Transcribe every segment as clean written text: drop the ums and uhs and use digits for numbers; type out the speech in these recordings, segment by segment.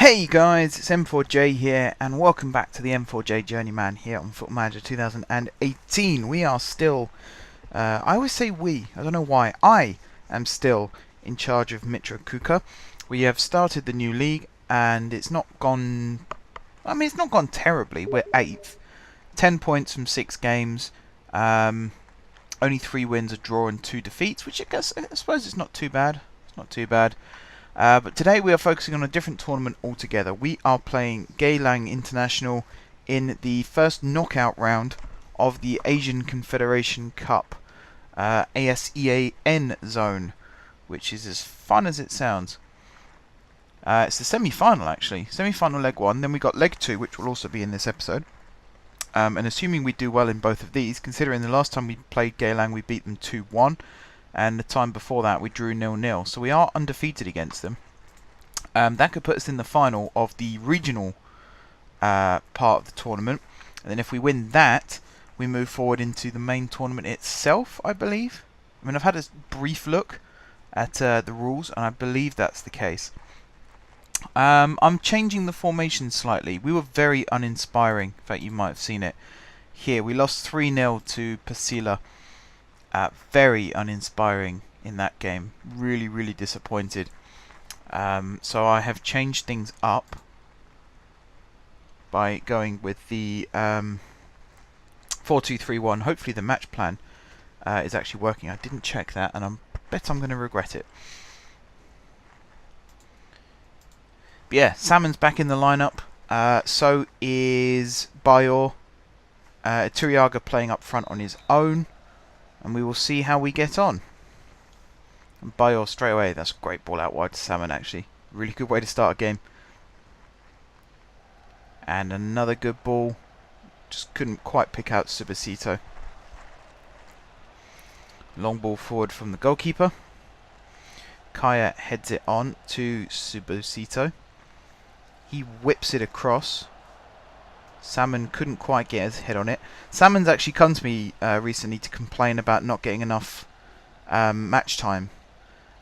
Hey guys, it's M4J here, and welcome back to the M4J Journeyman here on Football Manager 2018. We are still, I always say we, I don't know why, I am still in charge of Mitra Kuka. We have started the new league, and it's not gone, it's not gone terribly. We're 8th, 10 points from 6 games, only 3 wins, a draw and 2 defeats, which I suppose it's not too bad. It's not too bad. But today we are focusing on a different tournament altogether. We are playing Geylang International in the first knockout round of the Asian Confederation Cup, ASEAN zone, which is as fun as it sounds. It's the semi-final actually, semi-final leg 1, then we got leg 2, which will also be in this episode. And assuming we do well in both of these, considering the last time we played Geylang we beat them 2-1. And the time before that we drew 0-0, so we are undefeated against them. That could put us in the final of the regional part of the tournament, and then if we win that, we move forward into the main tournament itself, I believe. I mean, I've had a brief look at the rules, and I believe that's the case. I'm changing the formation slightly. We were very uninspiring. In fact, you might have seen it here. We lost 3-0 to Pasila. Very uninspiring in that game. Really disappointed. So I have changed things up by going with the 4-2-3-1. Hopefully the match plan is actually working. I didn't check that, and I bet I'm going to regret it. But yeah, Salmon's back in the lineup. So is Bayor. Turiaga playing up front on his own. And we will see how we get on. And Bayor straight away. That's a great ball out wide to Salmon, actually. Really good way to start a game. And another good ball. Just couldn't quite pick out Subasito. Long ball forward from the goalkeeper. Kaya heads it on to Subasito. He whips it across. Salmon couldn't quite get his head on it. Salmon's actually come to me recently to complain about not getting enough match time.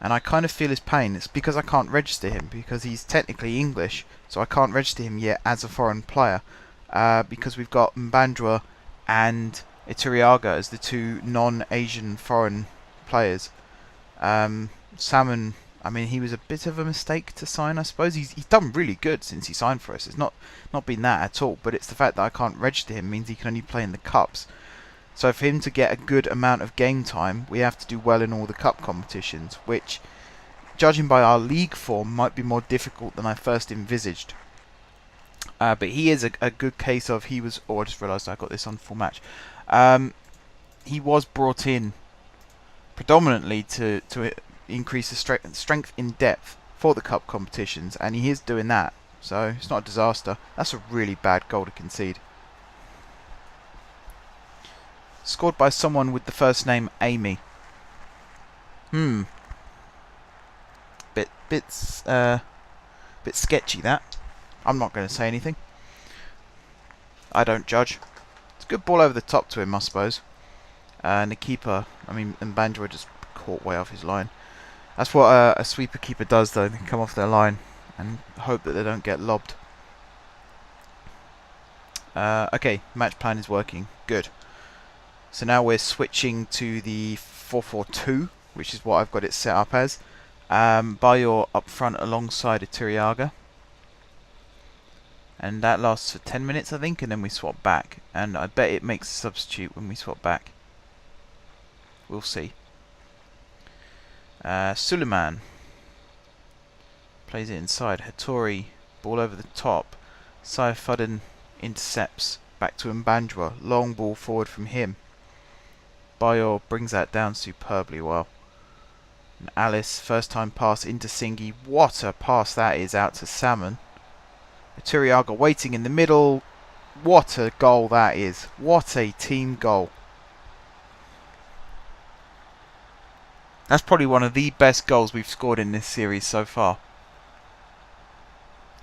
And I kind of feel his pain. It's because I can't register him, because he's technically English, so I can't register him yet as a foreign player. Because we've got Mbandwa and Ituriaga as the two non-Asian foreign players. Salmon, I mean, he was a bit of a mistake to sign, I suppose. He's done really good since he signed for us. It's not been that at all, but it's the fact that I can't register him means he can only play in the cups. So for him to get a good amount of game time, we have to do well in all the cup competitions, which, judging by our league form, might be more difficult than I first envisaged. But he is a good case of he was... Oh, I just realised I got this on full match. He was brought in predominantly to increase the strength in depth for the cup competitions, and he is doing that, so it's not a disaster. That's a really bad goal to concede. Scored by someone with the first name Amy. Bit sketchy, that. I'm not going to say anything. I don't judge. It's a good ball over the top to him, I suppose. And the keeper, I mean, Mbandwa just caught way off his line. That's what a sweeper keeper does, though. They come off their line and hope that they don't get lobbed. Okay, match plan is working. Good. So now we're switching to the 4-4-2, which is what I've got it set up as. Bayor up front alongside Ituriaga. And that lasts for 10 minutes, I think, and then we swap back. And I bet it makes a substitute when we swap back. We'll see. Suleiman plays it inside. Hattori, ball over the top. Saifuddin intercepts. Back to Mbandwa. Long ball forward from him. Bayor brings that down superbly well. And Alice, first time pass into Singi. What a pass that is out to Salmon. Ituriaga waiting in the middle. What a goal that is. What a team goal. That's probably one of the best goals we've scored in this series so far.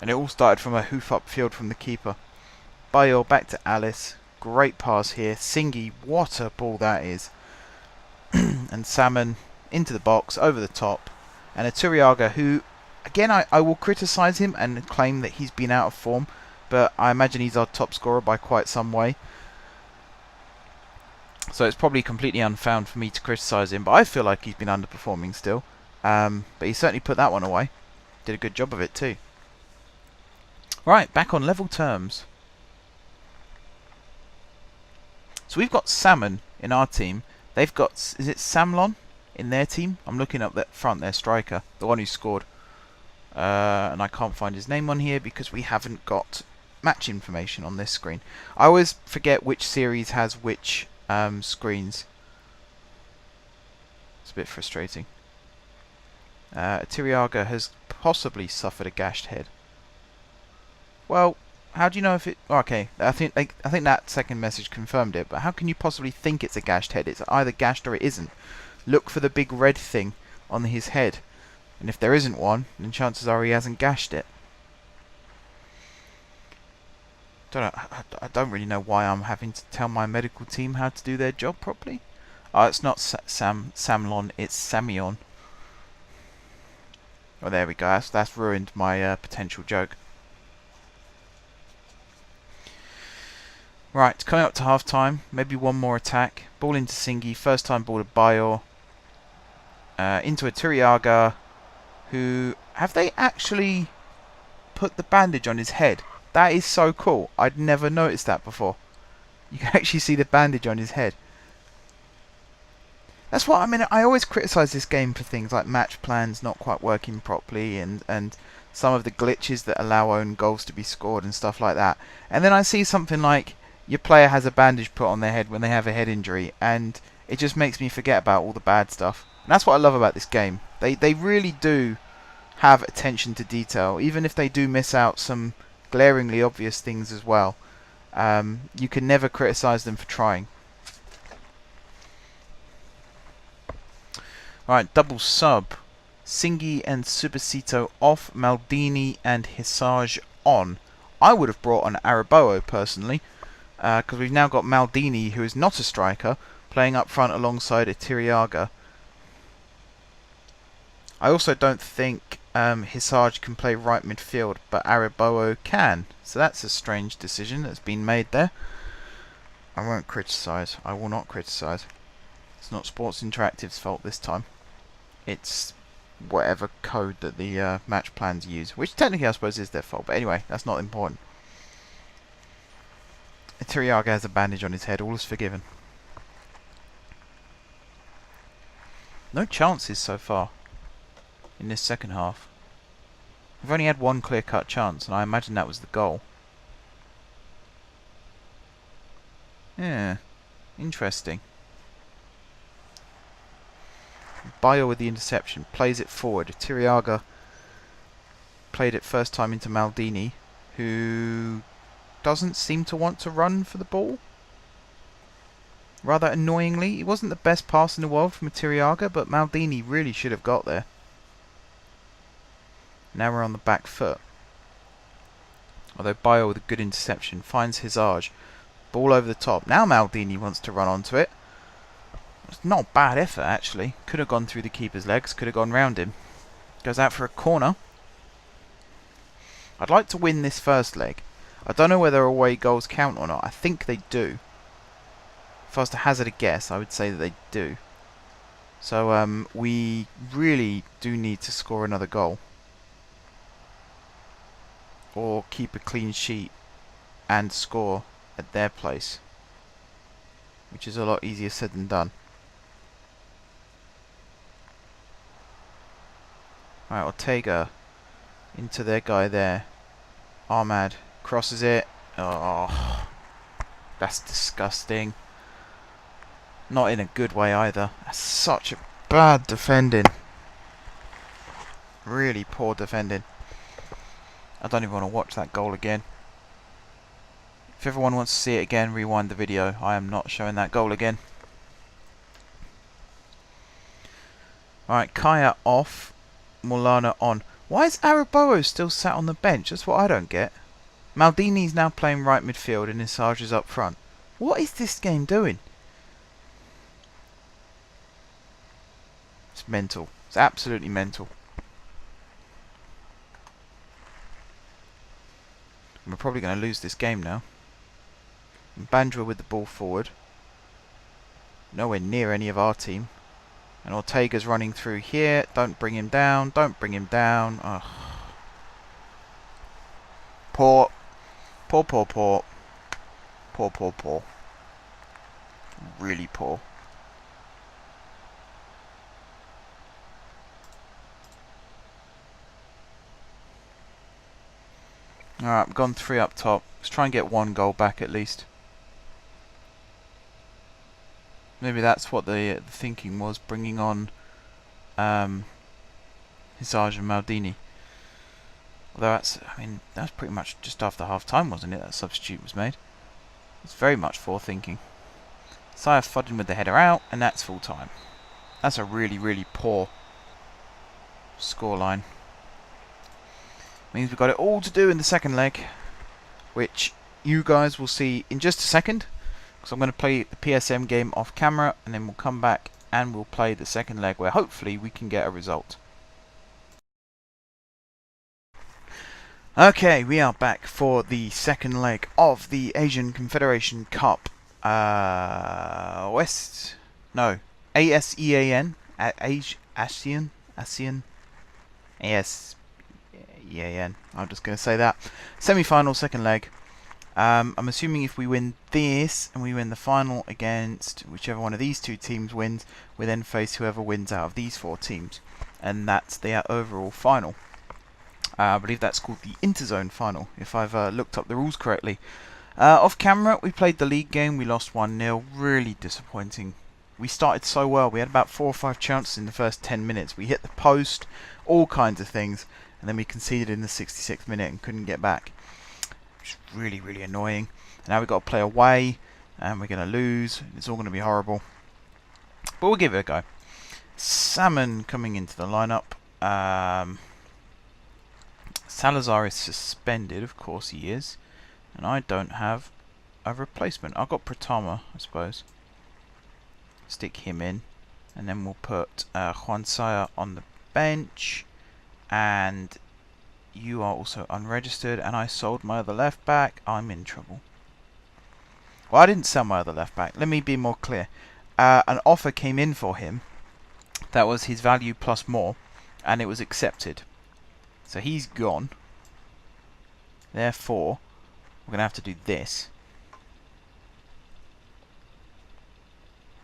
And it all started from a hoof upfield from the keeper. Bayor back to Alice. Great pass here. Singi, what a ball that is. And Salmon into the box, over the top. And Ituriaga, who again, I will criticise him and claim that he's been out of form, but I imagine he's our top scorer by quite some way. So it's probably completely unfound for me to criticise him, but I feel like he's been underperforming still. But he certainly put that one away. Did a good job of it too. Right, back on level terms. So we've got Salmon in our team. They've got, is it Samlon in their team? I'm looking up that front, their striker, the one who scored. And I can't find his name on here because we haven't got match information on this screen. I always forget which series has which screens. It's a bit frustrating. Tiriaga has possibly suffered a gashed head. Well, how do you know if it... Okay, I think that second message confirmed it, but how can you possibly think it's a gashed head? It's either gashed or it isn't. Look for the big red thing on his head. And if there isn't one, then chances are he hasn't gashed it. I don't really know why I'm having to tell my medical team how to do their job properly. Oh, it's not Samlon, it's Samion. Oh, there we go. That's ruined my potential joke. Right, coming up to half time. Maybe one more attack. Ball into Singi. First time ball to Bayor. Into a Tiriaga. Who... Have they actually put the bandage on his head? That is so cool. I'd never noticed that before. You can actually see the bandage on his head. That's what I mean. I always criticise this game for things like match plans not quite working properly and some of the glitches that allow own goals to be scored and stuff like that. And then I see something like your player has a bandage put on their head when they have a head injury, and it just makes me forget about all the bad stuff. And that's what I love about this game. They really do have attention to detail, even if they do miss out some glaringly obvious things as well. You can never criticise them for trying. Alright, double sub. Singi and Subasito off, Maldini and Hisage on. I would have brought on Araboa personally, because we've now got Maldini, who is not a striker, playing up front alongside a Tiriaga. I also don't think Hisage can play right midfield, but Araboa can. So that's a strange decision that's been made there. I won't criticise. I will not criticise. It's not Sports Interactive's fault this time. It's whatever code that the match plans use, which technically I suppose is their fault, but anyway, that's not important. Tiriaga has a bandage on his head, all is forgiven. No chances so far in this second half. We've only had one clear-cut chance, and I imagine that was the goal. Yeah, interesting. Bayo with the interception, plays it forward. Tiriaga played it first time into Maldini, who doesn't seem to want to run for the ball. Rather annoyingly, it wasn't the best pass in the world from Tiriaga, but Maldini really should have got there. Now we're on the back foot. Although Bayo with a good interception finds Hisage. Ball over the top. Now Maldini wants to run onto it. It's not a bad effort actually. Could have gone through the keeper's legs, could have gone round him. Goes out for a corner. I'd like to win this first leg. I don't know whether away goals count or not. I think they do. If I was to hazard a guess, I would say that they do. So we really do need to score another goal. Or keep a clean sheet and score at their place. Which is a lot easier said than done. Right, Ortega into their guy there. Ahmad crosses it. Oh, that's disgusting. Not in a good way either. That's such a bad defending. Really poor defending. I don't even want to watch that goal again. If everyone wants to see it again, rewind the video. I am not showing that goal again. Alright, Kaya off. Molana on. Why is Araboa still sat on the bench? That's what I don't get. Maldini's now playing right midfield and Hisage is up front. What is this game doing? It's mental. It's absolutely mental. We're probably going to lose this game now. Banjo with the ball forward. Nowhere near any of our team. And Ortega's running through here. Don't bring him down. Don't bring him down. Ugh. Poor. Poor, poor, poor. Poor, poor, poor. Really poor. Alright, we've gone 3 up top. Let's try and get 1 goal back at least. Maybe that's what the thinking was, bringing on Hizaj and Maldini. Although that's pretty much just after half time, wasn't it? That substitute was made. It's very much forethinking. Saya Fuddin with the header out, and that's full time. That's a really, really poor scoreline. Means we've got it all to do in the second leg, which you guys will see in just a second, because I'm going to play the PSM game off camera, and then we'll come back and we'll play the second leg where hopefully we can get a result. Okay, we are back for the second leg of the Asian Confederation Cup. ASEAN, ASEAN. I'm just going to say that. Semi-final, second leg. I'm assuming if we win this and we win the final against whichever one of these 2 teams wins, we then face whoever wins out of these 4 teams, and that's their overall final. I believe that's called the Interzone final, if I've looked up the rules correctly. Off camera, we played the league game. We lost 1-0. Really disappointing. We started so well. We had about 4 or 5 chances in the first 10 minutes. We hit the post, all kinds of things, and then we conceded in the 66th minute and couldn't get back. Which is really, really annoying. And now we've got to play away, and we're going to lose. It's all going to be horrible. But we'll give it a go. Salmon coming into the lineup. Salazar is suspended, of course he is. And I don't have a replacement. I've got Pratama, I suppose. Stick him in. And then we'll put Juan Saya on the bench. And you are also unregistered. And I sold my other left back. I'm in trouble. Well, I didn't sell my other left back. Let me be more clear. An offer came in for him. That was his value plus more. And it was accepted. So he's gone. Therefore, we're going to have to do this.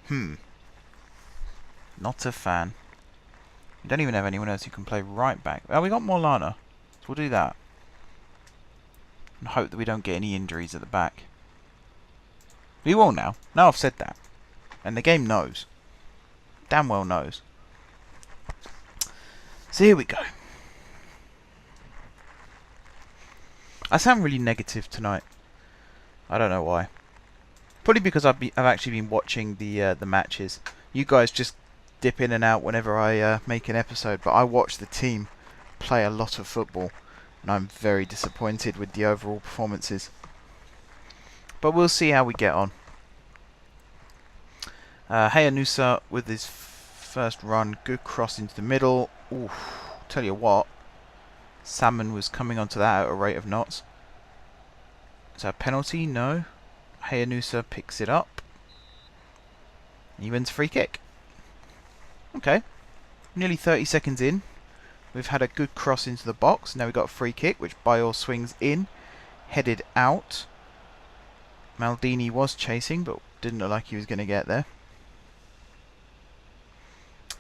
Not a fan. We don't even have anyone else who can play right back. Oh, we got Morlana. So we'll do that. And hope that we don't get any injuries at the back. We will now. Now I've said that. And the game knows. Damn well knows. So here we go. I sound really negative tonight. I don't know why. Probably because I've actually been watching the matches. You guys just dip in and out whenever I make an episode, but I watch the team play a lot of football, and I'm very disappointed with the overall performances. But we'll see how we get on. Hayanusa with his first run, good cross into the middle. Ooh, tell you what. Salmon was coming onto that at a rate of knots. Is that a penalty? No. Hayanusa picks it up. He wins free kick. Okay. Nearly 30 seconds in. We've had a good cross into the box. Now we've got a free kick, which Bayor swings in. Headed out. Maldini was chasing, but didn't look like he was going to get there.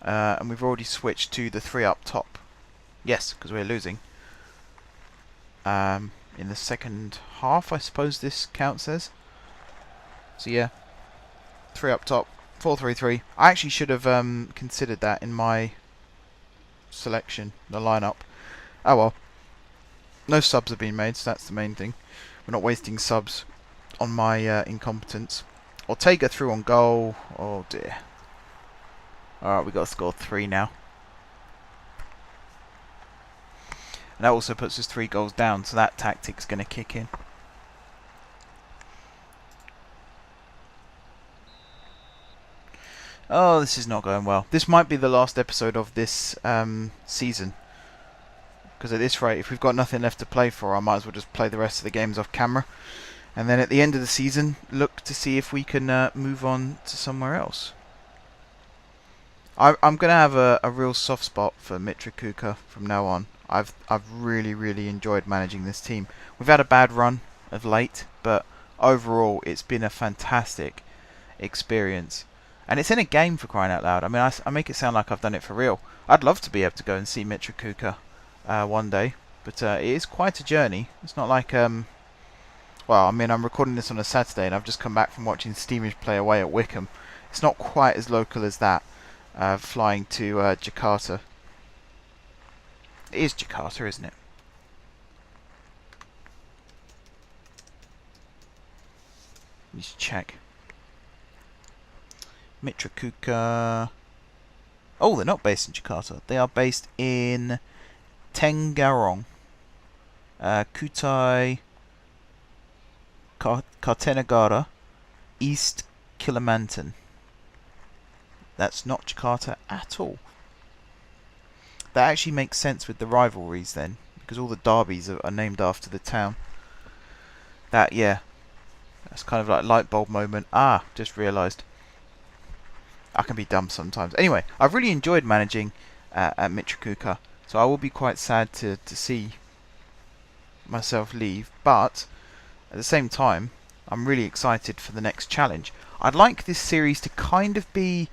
And we've already switched to the 3 up top. Yes, because we're losing. In the second half, I suppose this counts as. So yeah, 3 up top, 4-3-3. I actually should have considered that in my selection, the lineup. Oh well. No subs have been made, so that's the main thing. We're not wasting subs on my incompetence. Ortega through on goal. Oh dear. Alright, we've got to score 3 now. And that also puts us 3 goals down, so that tactic's going to kick in. Oh, this is not going well. This might be the last episode of this season. because at this rate, if we've got nothing left to play for, I might as well just play the rest of the games off camera. And then at the end of the season, look to see if we can move on to somewhere else. I'm going to have a real soft spot for Mitrikuka from now on. I've really enjoyed managing this team. We've had a bad run of late, but overall it's been a fantastic experience. And it's in a game, for crying out loud. I mean, I make it sound like I've done it for real. I'd love to be able to go and see Mitrikuka one day, but it is quite a journey. It's not like well, I mean, I'm recording this on a Saturday and I've just come back from watching Steamers play away at Wickham. It's not quite as local as that. Flying to Jakarta. It is Jakarta, isn't it? Let's check. Mitrikuka. Oh, they're not based in Jakarta. They are based in Tenggarong, Kutai, Kartanegara, East Kalimantan. That's not Jakarta at all. That actually makes sense with the rivalries then, because all the derbies are named after the town. That, yeah, that's kind of like a light bulb moment. Ah, just realised. I can be dumb sometimes. Anyway, I've really enjoyed managing at Mitrikuka, so I will be quite sad to see myself leave, but at the same time, I'm really excited for the next challenge. I'd like this series to kind of be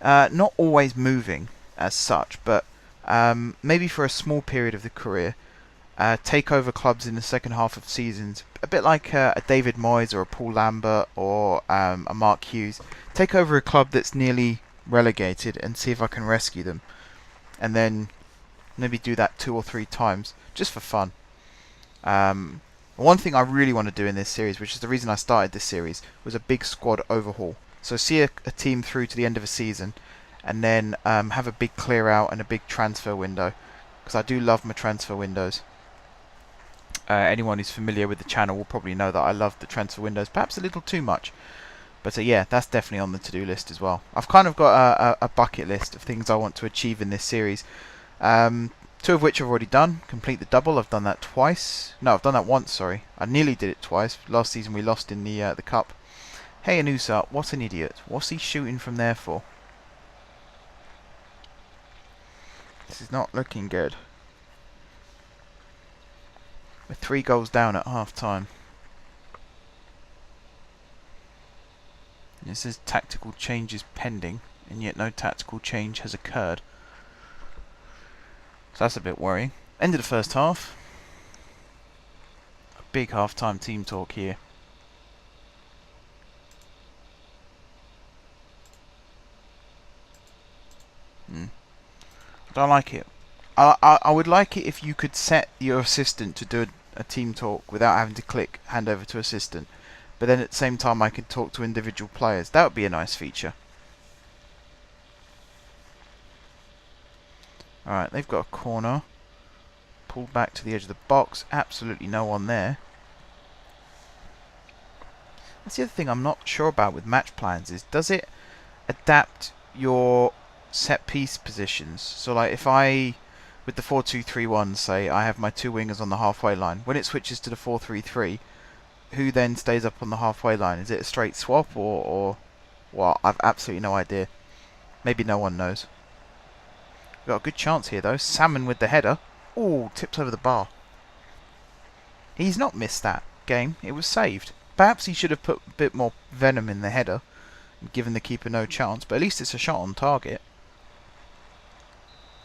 not always moving as such, but maybe for a small period of the career, take over clubs in the second half of seasons, a bit like a David Moyes or a Paul Lambert or a Mark Hughes. Take over a club that's nearly relegated and see if I can rescue them, and then maybe do that 2 or 3 times just for fun. One thing I really want to do in this series, which is the reason I started this series, was a big squad overhaul. So see a team through to the end of a season, and then have a big clear out and a big transfer window, because I do love my transfer windows. Anyone who's familiar with the channel will probably know that I love the transfer windows, perhaps a little too much. But yeah, that's definitely on the to-do list as well. I've kind of got a bucket list of things I want to achieve in this series. 2 of which I've already done. Complete the double. I've done that twice. No, I've done that once, sorry. I nearly did it twice. Last season we lost in the cup. Hey Anusa, what an idiot. What's he shooting from there for? This is not looking good. We're 3 goals down at half time. It says tactical changes pending, and yet no tactical change has occurred. So that's a bit worrying. End of the first half. A big half-time team talk here. I don't like it. I would like it if you could set your assistant to do a team talk without having to click hand over to assistant. But then at the same time I could talk to individual players. That would be a nice feature. Alright, they've got a corner. Pulled back to the edge of the box. Absolutely no one there. That's the other thing I'm not sure about with match plans is, does it adapt your set piece positions? So like if I, with the 4-2-3-1, say I have my 2 wingers on the halfway line, when it switches to the 4-3-3, who then stays up on the halfway line? Is it a straight swap or what? I've absolutely no idea. Maybe no one knows. We've got a good chance here though. Salmon with the header. Ooh, tipped over the bar. He's not missed that game. It was saved. Perhaps he should have put a bit more venom in the header and given the keeper no chance, but at least it's a shot on target.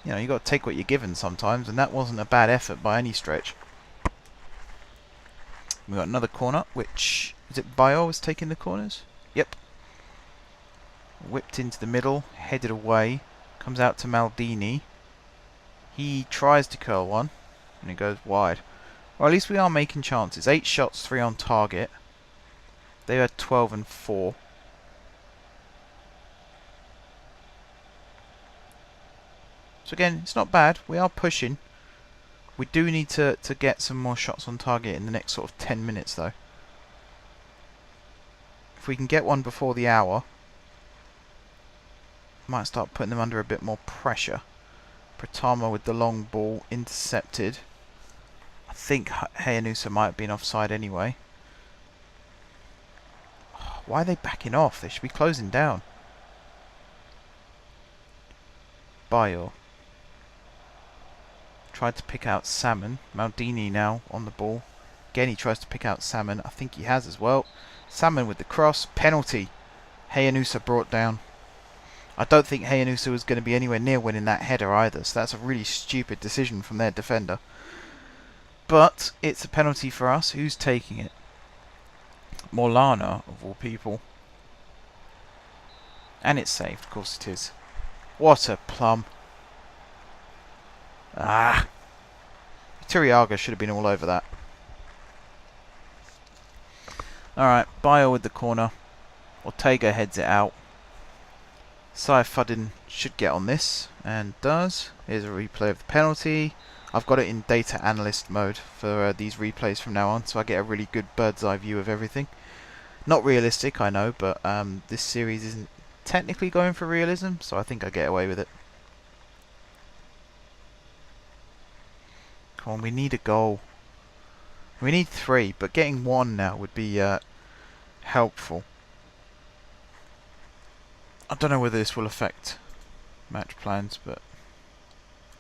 You know, you got to take what you're given sometimes, and that wasn't a bad effort by any stretch. We've got another corner, which... Is it Bayo was taking the corners? Yep. Whipped into the middle, headed away. Comes out to Maldini. He tries to curl one, and it goes wide. Or at least we are making chances. 8 shots, 3 on target. They had 12 and 4. So again, it's not bad. We are pushing. We do need to get some more shots on target in the next sort of 10 minutes though. If we can get one before the hour, might start putting them under a bit more pressure. Pratama with the long ball, intercepted. think Hayanusa might have been offside anyway. Why are they backing off? They should be closing down. Bayo tried to pick out Salmon. Maldini now on the ball. Again, he tries to pick out Salmon. I think he has as well. Salmon with the cross. Penalty. Hayanusa brought down. I don't think Hayanusa was going to be anywhere near winning that header either, so that's a really stupid decision from their defender. But it's a penalty for us. Who's taking it? Morlana, of all people. And it's saved, of course it is. What a plum. Ah! Turiaga should have been all over that. Alright, Bayo with the corner. Ortega heads it out. Saifuddin should get on this, and does. Here's a replay of the penalty. I've got it in data analyst mode for these replays from now on, so I get a really good bird's eye view of everything. Not realistic, I know, but this series isn't technically going for realism, so I think I get away with it. Come on, we need a goal. We need 3, but getting 1 now would be helpful. I don't know whether this will affect match plans, but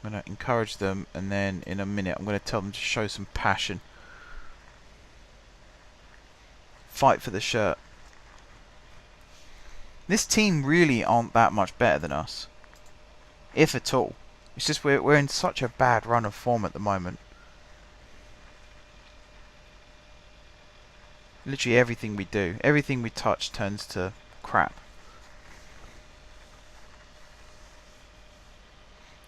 I'm going to encourage them, and then in a minute I'm going to tell them to show some passion. Fight for the shirt. This team really aren't that much better than us, if at all. It's just we're in such a bad run of form at the moment. Literally everything we do, everything we touch turns to crap.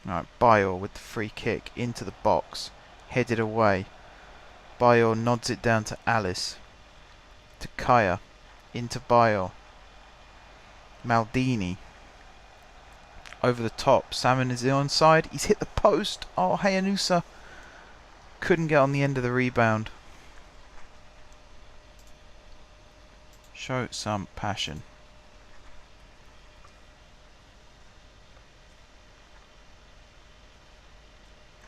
Alright, Bayor with the free kick into the box, headed away. Bayor nods it down to Alice. To Kaya. Into Bayor. Maldini. Over the top. Salmon is onside. He's hit the post. Oh, Hayanusa couldn't get on the end of the rebound. Show some passion.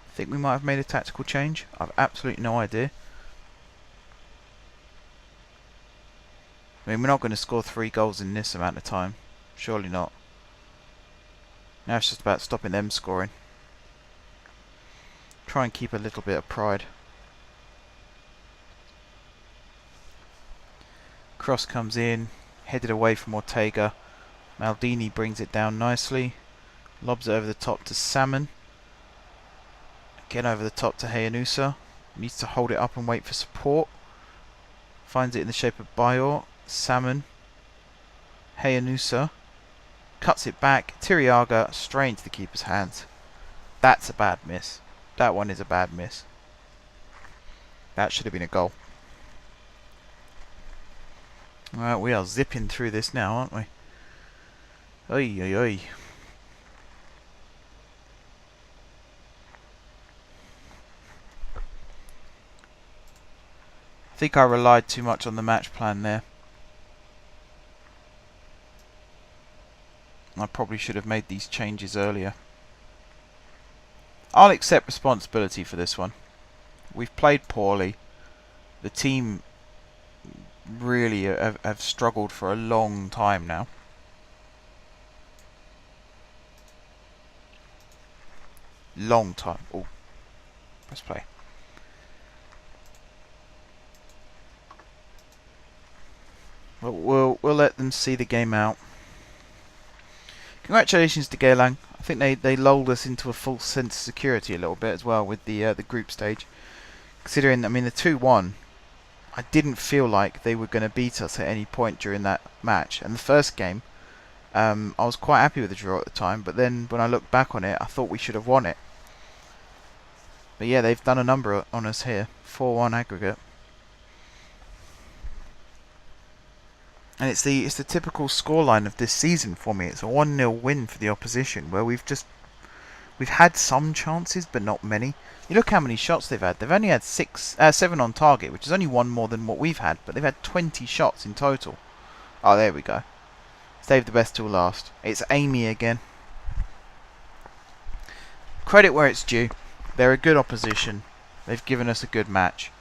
I think we might have made a tactical change. I've absolutely no idea. I mean, we're not going to score 3 goals in this amount of time. Surely not. Now it's just about stopping them scoring. Try and keep a little bit of pride. Cross comes in, headed away from Ortega. Maldini brings it down nicely. Lobs it over the top to Salmon. Again over the top to Hayanusa. Needs to hold it up and wait for support. Finds it in the shape of Bayor. Salmon. Hayanusa. Cuts it back. Tiriaga straight into the keeper's hands. That's a bad miss. That one is a bad miss. That should have been a goal. Alright, we are zipping through this now, aren't we? Oi, oi, oi. I think I relied too much on the match plan there. I probably should have made these changes earlier. I'll accept responsibility for this one. We've played poorly. The team really have struggled for a long time now. Long time. Oh, press play. We'll let them see the game out. Congratulations to Geylang. I think they lulled us into a false sense of security a little bit as well with the group stage. Considering, I mean, the 2-1, I didn't feel like they were going to beat us at any point during that match. And the first game, I was quite happy with the draw at the time, but then when I look back on it, I thought we should have won it. But yeah, they've done a number on us here. 4-1 aggregate. And it's the typical scoreline of this season for me. It's a 1-0 win for the opposition, where we've had some chances, but not many. You look how many shots they've had. They've only had 7 on target, which is only 1 more than what we've had, but they've had 20 shots in total. Oh, there we go. Save the best till last. It's Amy again. Credit where it's due. They're a good opposition. They've given us a good match.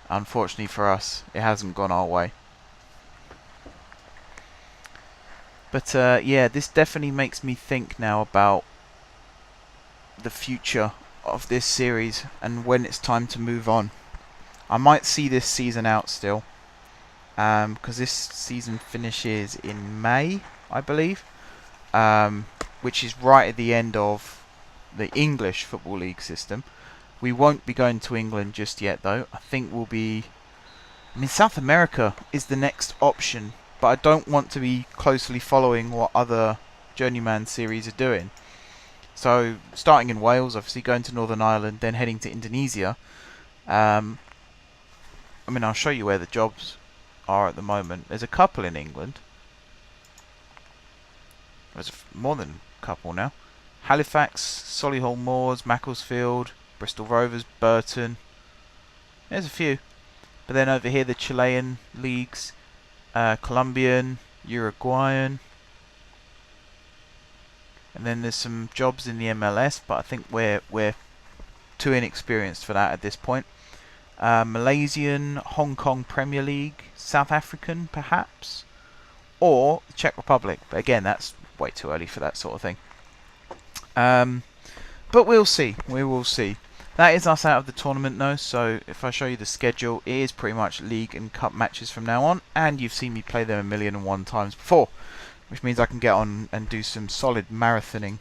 Unfortunately for us, it hasn't gone our way. But yeah, this definitely makes me think now about the future of this series and when it's time to move on. I might see this season out still, because this season finishes in May, I believe, which is right at the end of the English Football League system. We won't be going to England just yet, though. I think we'll be... I mean, South America is the next option, but I don't want to be closely following what other Journeyman series are doing. So, starting in Wales, obviously going to Northern Ireland, then heading to Indonesia. I mean, I'll show you where the jobs are at the moment. There's a couple in England. There's more than a couple now. Halifax, Solihull Moors, Macclesfield, Bristol Rovers, Burton. There's a few. But then over here, the Chilean leagues, Colombian, Uruguayan. And then there's some jobs in the MLS, but I think we're too inexperienced for that at this point. Malaysian, Hong Kong Premier League, South African perhaps, or the Czech Republic. But again, that's way too early for that sort of thing. But we'll see. We will see. That is us out of the tournament though, so if I show you the schedule, it is pretty much league and cup matches from now on, and you've seen me play them 1,000,001 times before, which means I can get on and do some solid marathoning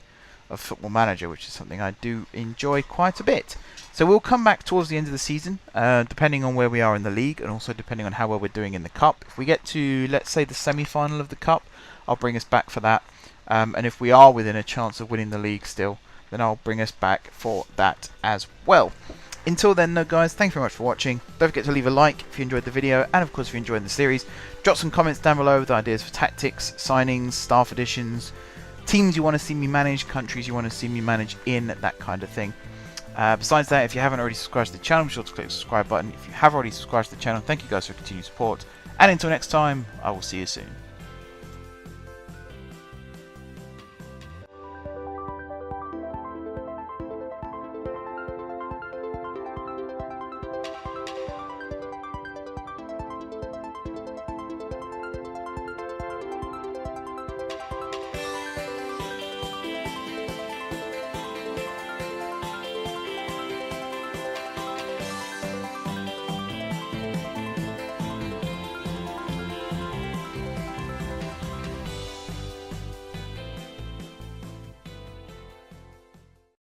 of Football Manager, which is something I do enjoy quite a bit. So we'll come back towards the end of the season, depending on where we are in the league, and also depending on how well we're doing in the cup. If we get to, let's say, the semi-final of the cup, I'll bring us back for that. And if we are within a chance of winning the league still, then I'll bring us back for that as well. Until then though guys, thanks very much for watching. Don't forget to leave a like if you enjoyed the video, and of course if you're enjoying the series, drop some comments down below with ideas for tactics, signings, staff additions, teams you want to see me manage, countries you want to see me manage in, that kind of thing. Besides that, if you haven't already subscribed to the channel, be sure to click the subscribe button. If you have already subscribed to the channel, thank you guys for continued support, and until next time, I will see you soon.